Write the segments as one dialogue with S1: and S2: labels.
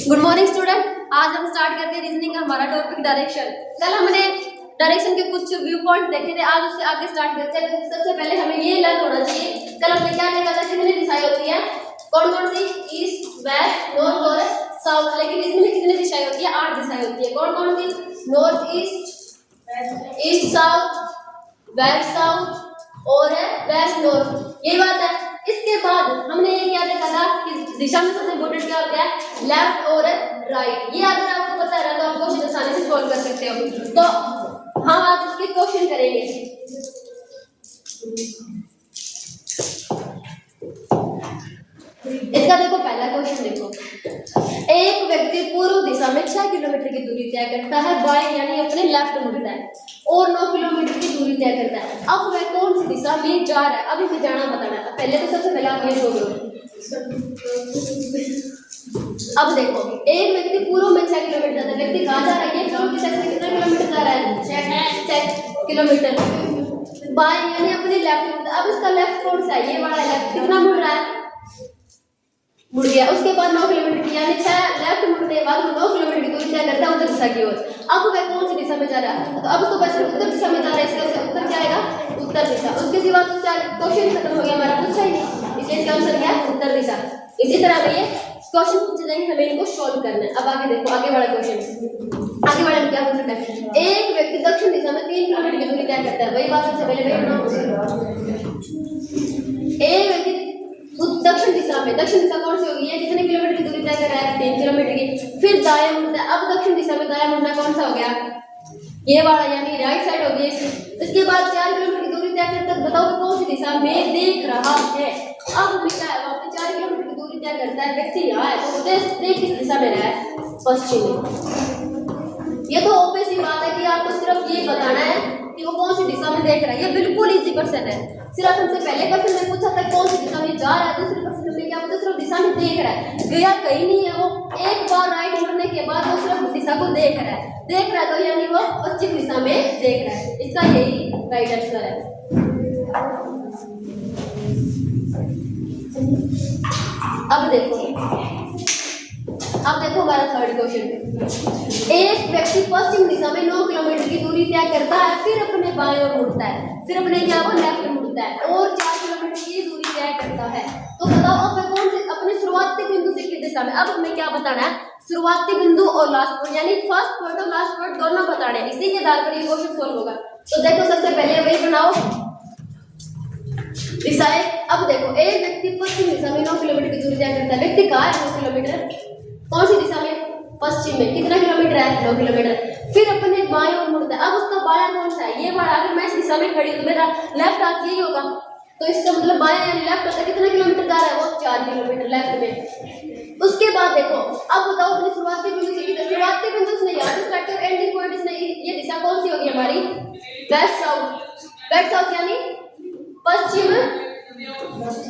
S1: Good morning student. आज हम start करते हैं रीजनिंग का हमारा टॉपिक डायरेक्शन। कल हमने डायरेक्शन के कुछ व्यू पॉइंट देखे थे, आज उससे आगे स्टार्ट करते हैं। सबसे पहले हमें ये लर्न होना चाहिए, कल हमने क्या देखा था, कितनी दिशाएं होती है, कौन कौन सी, ईस्ट, वेस्ट, नॉर्थ और साउथ। लेकिन इसमें कितनी दिशाएं होती है, 8 दिशाएं होती है। कौन कौन सी, north east, east south, west south और वेस्ट नॉर्थ, यही बात है। इसके बाद हमने ये क्या देखा था कि दिशा में सबसे इंपॉर्टेंट क्या होता है, लेफ्ट और राइट। ये अगर आपको पता है तो आप क्वेश्चन आसानी से सॉल्व कर सकते हो। तो हम आज इसके क्वेश्चन करेंगे। इसका देखो पहला क्वेश्चन देखो, एक व्यक्ति पूर्व दिशा में 6 किलोमीटर की दूरी तय करता है, बाएं यानी अपने लेफ्ट मुड़ता है और 9 किलोमीटर की दूरी तय करता है। अब वह कौन सी दिशा में जा रहा है, अभी मुझे जाना बताना था। पहले तो सबसे पहले आप ये सोच लो। अब देखो, एक व्यक्ति पूर्व में 6 किलोमीटर जाता है, व्यक्ति कहाँ जा रहा है, ये पूर्व दिशा से कितना किलोमीटर जा रहा है, 6 किलोमीटर। बाएं यानी अपने लेफ्ट मुड़ता है। अब इसका लेफ्ट कौन सा है, ये वाला लेफ्ट, कितना मुड़ रहा है, मुड़ गया। उसके बाद 9 किलोमीटर की यानी 6 लेफ्ट मुड़ने के बाद 9 किलोमीटर की दूरी तय करता है उत्तर दिशा की ओर। अब वह कौन सी दिशा में जा रहा है, तो अब तो बस उत्तर दिशा में जा रहा है, इसका उत्तर क्या आएगा, उत्तर दिशा। उसके सिवा तो क्वेश्चन खत्म हो गया हमारा, पूछा ही नहीं, इसलिए इसका आंसर क्या है, उत्तर दिशा। इसी तरह में ये क्वेश्चन पूछे जाएंगे, हमें इनको सॉल्व करना है। अब आगे देखो, आगे वाला क्वेश्चन, आगे वाला क्या पूछ सकता है, एक व्यक्ति दक्षिण दिशा में 3 किलोमीटर की दूरी तय करता है। वही बात सबसे पहले वही बनाओ। एक व्यक्ति दक्षिण दिशा में, दक्षिण दिशा कौन सी होगी, ये कितने किलोमीटर की दूरी तय कर रहा है, 3 किलोमीटर की। फिर दाएं मुड़ता है। अब दक्षिण दिशा में दाएं मुड़ना कौन सा हो गया, ये वाला यानी राइट साइड हो गई। इसके बाद 4 किलोमीटर की दूरी तय करता है। बताओ कौन सी दिशा में देख रहा है। अब क्या है, वहां पे 4 किलोमीटर की दूरी तय करता है, व्यक्ति यहाँ है तो देख किस दिशा में रहा है, पश्चिम में। ये तो ऑब्वियस ही बात है कि आपको सिर्फ ये बताना है कि वो कौन सी दिशा में देख रहा है। ये बिल्कुल इजी क्वेश्चन है। सिर्फ हमसे पहले क्वेश्चन में पूछा था कौन सी दिशा में जा रहा है, दूसरे क्वेश्चन में क्या पूछा, सिर्फ दिशा में देख रहा है, गया कहीं नहीं है। वो एक बार राइट मुड़ने के बाद वो सिर्फ दिशा को देख रहा है, तो यानी वो पश्चिम दिशा में देख रहा है। इसका यही राइट आंसर है। अब देखो हमारा थर्ड क्वेश्चन, एक व्यक्ति पश्चिम दिशा में 9 किलोमीटर की दूरी तय करता है, फिर अपने बाएं ओर मुड़ता है, फिर अपने क्या वो लेफ्ट मुड़ता है और 4 किलोमीटर की दूरी तय करता है। तो बताओ अब कौन से अपने शुरुआती बिंदु से किस दिशा में। अब हमें क्या बताना है, शुरुआती बिंदु और लास्ट पॉइंट यानी फर्स्ट पॉइंट और लास्ट पॉइंट दोनों बताने हैं। इसी के आधार पर ये क्वेश्चन सॉल्व होगा। तो देखो सबसे पहले वही बनाओ दिशाएं। अब देखो, एक व्यक्ति पश्चिम दिशा में 9 किलोमीटर की दूरी तय करता है, व्यक्ति कहाँ है, 9 किलोमीटर, कौन सी दिशा में, पश्चिम में। कितना किलोमीटर है, 9 किलोमीटर। फिर अपने बाएं ओर मुड़ता है। अब उसका बायां कौन सा है, ये वाला। अगर मैं इस दिशा में खड़ी हूं तो मेरा लेफ्ट हाथ यही होगा, तो इसका मतलब बायां यानी लेफ्ट होता है। कितना किलोमीटर जा रहा है वो, 4 किलोमीटर लेफ्ट में। उसके बाद देखो, अब बताओ अपने शुरुआती बिंदु से, शुरुआती बिंदु उसने यहाँ से स्टार्ट किया, एंडिंग पॉइंट इसने, ये दिशा कौन सी होगी हमारी, वेस्ट साउथ। वेस्ट साउथ यानी पश्चिम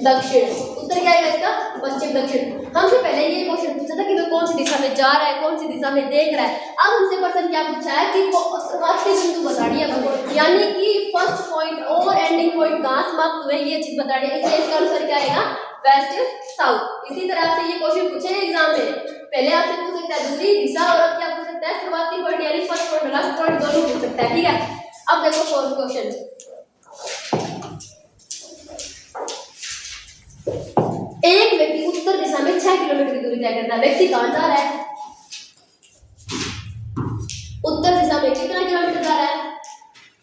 S1: दक्षिण। उत्तर क्या है इसका, पश्चिम दक्षिण। हमसे पहले ये क्वेश्चन पूछा था कि वो कौन सी दिशा में जा रहा है, कौन सी दिशा में देख रहा है। अब हमसे क्वेश्चन क्या पूछा है कि शुरुआती बिंदु बतानी है, यानी कि फर्स्ट पॉइंट और एंडिंग पॉइंट कहाँ समाप्त हुए, ये चीज बतानी है। इसलिए इसका आंसर क्या आएगा, वेस्ट साउथ। इसी तरह से ये क्वेश्चन पूछे एग्जाम में, पहले आपसे पूछ सकता है दूरी, दिशा, और अब क्या पूछ सकता है, शुरुआती पॉइंट यानी फर्स्ट पॉइंट लास्ट पॉइंट दोनों पूछ सकता है। ठीक है, अब देखो फोर्थ क्वेश्चन, एक व्यक्ति उत्तर दिशा में 6 किलोमीटर की दूरी तय करता है, व्यक्ति कहां जा रहा है, उत्तर दिशा में कितना किलोमीटर जा रहा है,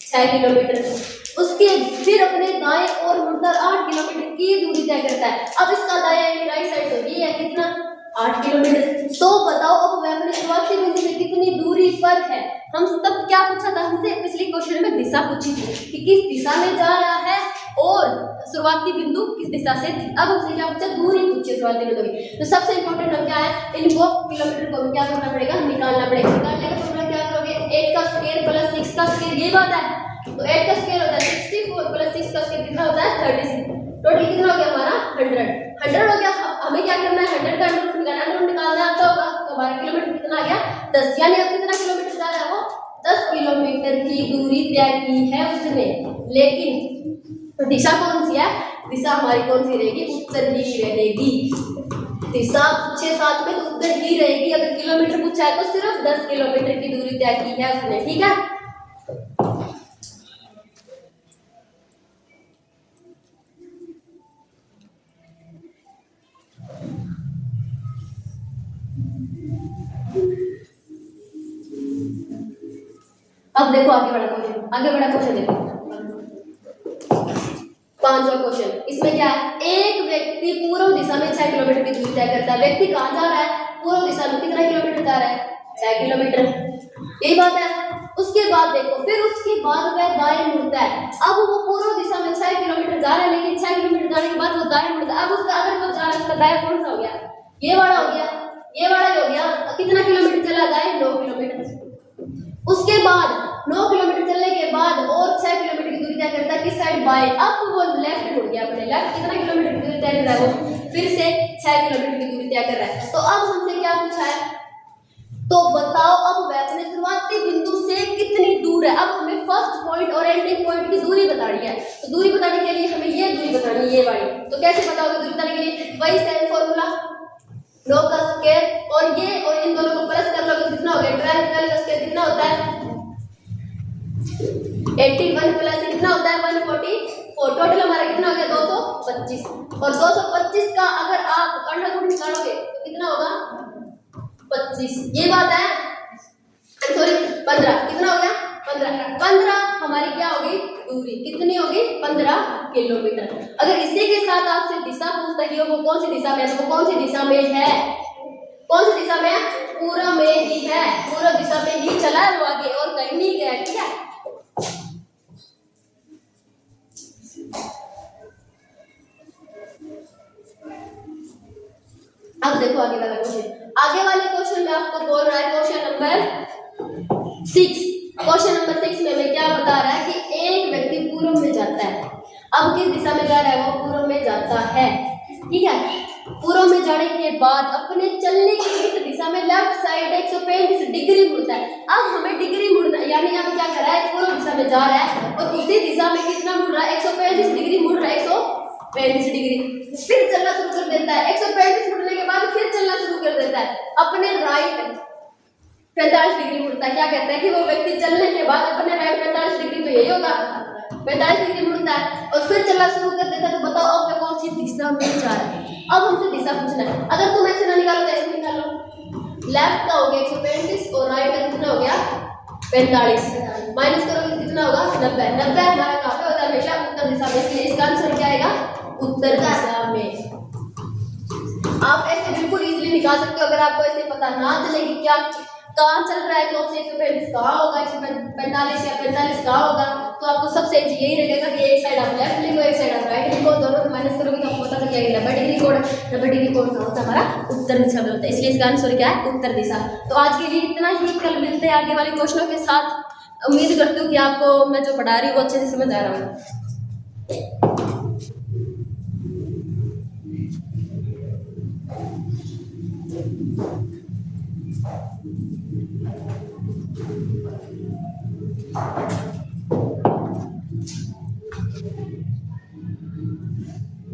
S1: 6 किलोमीटर। उसके फिर अपने दाएं ओर मुड़कर 8 किलोमीटर की दूरी तय करता है। अब इसका दायां यानी राइट साइड तो ये है, कितना, 8 किलोमीटर। तो बताओ अब वह अपने शुरुआती बिंदु से कितनी दूरी पर है। हम तब क्या पूछा था, हमसे पिछले क्वेश्चन में दिशा पूछी थी कि किस दिशा में जा रहा है और शुरुआती बिंदु किस दिशा से थी। अब हमसे क्या पूछा, दूरी पूछी शुरुआती बिंदु की। तो सबसे इंपॉर्टेंट हम क्या है, इनको किलोमीटर को क्या करना पड़ेगा, निकालना पड़ेगा। निकालने का फॉर्मूला क्या करोगे, 8 का स्क्वायर प्लस 6 का स्क्वायर, ये बात है। तो 8 का स्क्वायर होता है 64 प्लस 6 का स्क्वायर कितना होता है, 36। टोटल कितना हो गया हमारा, 100 हो गया। हमें क्या करना है, 100 का अंडर रूट निकालना आता होगा। तो हमारा किलोमीटर कितना आ गया, 10। यानी अब कितना किलोमीटर जा रहा है वो, 10 किलोमीटर की दूरी तय की है उसने। लेकिन तो दिशा कौन सी है, दिशा हमारी कौन सी रहेगी, उत्तर ही रहेगी। दिशा पूछे साथ में तो उत्तर ही रहेगी। अगर किलोमीटर पूछा है तो सिर्फ 10 किलोमीटर की दूरी तय की है उसने, ठीक है। अब देखो आगे बड़ा क्वेश्चन देखो। पांचवा क्वेश्चन, इसमें क्या है, एक व्यक्ति पूर्व दिशा में 6 किलोमीटर की दूरी तय करता है। व्यक्ति कहाँ जा रहा है, पूर्व दिशा में कितना किलोमीटर जा रहा है, 6 किलोमीटर, यही बात है। उसके बाद देखो, फिर उसके बाद वह दाएं मुड़ता है। अब वो पूर्व दिशा में 6 किलोमीटर जा रहा है, लेकिन 6 किलोमीटर जाने के बाद वो दाएं मुड़ता है। अब उसका अगर वो जा रहा है, उसका दाएं कौन सा हो गया, ये वाला हो गया, ये वाला ही हो गया। कितना किलोमीटर चला, दाएं 9 किलोमीटर। उसके बाद 9 किलोमीटर चलने के बाद और 6 किलोमीटर की दूरी तय करता है, किस साइड, बाएं। अब वो लेफ्ट मुड़ गया, अपने लेफ्ट कितना किलोमीटर की दूरी तय कर रहा है, वो फिर से 6 किलोमीटर की दूरी तय कर रहा है। तो अब हमसे क्या पूछा है, तो बताओ अब वह अपने शुरुआती बिंदु से कितनी दूर है। अब हमें फर्स्ट पॉइंट और एंडिंग पॉइंट की दूरी बतानी है। तो दूरी बताने के लिए हमें ये दूरी बतानी है, ये वाली। तो कैसे बताओगे दूरी बताने के लिए, वही सेम फॉर्मूला, 9 का स्क्वायर और ये और इन दोनों को प्लस कर लोगे तो कितना हो गया, 12 का स्क्वायर कितना होता है, 81 प्लस कितना होता है, 144। टोटल हमारा कितना हो गया, 225। और 225 का अगर आप अंडर रूट निकालोगे तो कितना होगा, 25। ये बात है, सॉरी 15, कितना हो गया, 15 हमारी क्या होगी, दूरी कितनी होगी, 15 किलोमीटर। अगर इसी के साथ आपसे दिशा पूछता है कि वो कौन सी दिशा में है, तो वो कौन सी दिशा में है, कौन सी दिशा में है, पूर्व में ही है, पूर्व दिशा में ही चला है वो, आगे और कहीं नहीं गया, ठीक है। अब देखो आगे वाला क्वेश्चन, आगे वाले क्वेश्चन में आपको बोल रहा है क्वेश्चन नंबर 6। क्वेश्चन नंबर 6 में हमें क्या बता रहा है कि एक व्यक्ति पूर्व में जाता है। अब किस दिशा में जा रहा है, वो पूर्व में जाता है, ठीक है। पूर्व में जाने के बाद अपने चलने की इस दिशा में लेफ्ट साइड 135 डिग्री मुड़ता है। अब हमें डिग्री मुड़ना, यानी यहाँ क्या कर रहा है, पूर्व दिशा में जा रहा है और उसी दिशा में कितना मुड़ रहा है, 135 डिग्री मुड़ रहा है, 135 डिग्री। फिर चलना शुरू कर देता है, 135 मुड़ने के बाद फिर चलना शुरू कर देता है, अपने राइट 45 डिग्री मुड़ता है। क्या कहता है कि वो व्यक्ति चलने के बाद अपने राइट 45 डिग्री, तो यही होगा, 45 डिग्री मुड़ता है और फिर चलना शुरू कर देता है। तो बताओ अब कौन सी दिशा में जा रहा है। अब हमसे दिशा पूछना है। अगर तुम ऐसे ना निकालो तो ऐसे निकालो, लेफ्ट का हो गया 135 और राइट का कितना हो गया, 45, माइनस करोगे कितना होगा, 90। 90 हमारा कहाँ पे होता है, हमेशा उत्तर दिशा में, इसलिए इसका आंसर क्या आएगा, उत्तर दिशा में। आप ऐसे बिल्कुल इजीली निकाल सकते हो। अगर आपको ऐसे पता ना चले कि क्या कहाँ चल रहा है, कौन से 135 कहाँ होगा, 145 या 45 कहाँ होगा, तो आपको सबसे यही रहेगा कि एक साइड आप लेफ्ट लिखो, एक साइड आप राइट लिखो, दोनों को माइनस करोगे तो आपको पता चल जाएगा 90 डिग्री कोण। 90 डिग्री कोण कहाँ होता है, हमारा उत्तर दिशा में होता है, इसलिए इसका आंसर क्या है, उत्तर दिशा। तो आज के लिए इतना ही, कल मिलते हैं आगे वाले क्वेश्चनों के साथ। उम्मीद करती हूँ कि आपको मैं जो पढ़ा रही हूँ वो अच्छे से समझ आ रहा हूँ।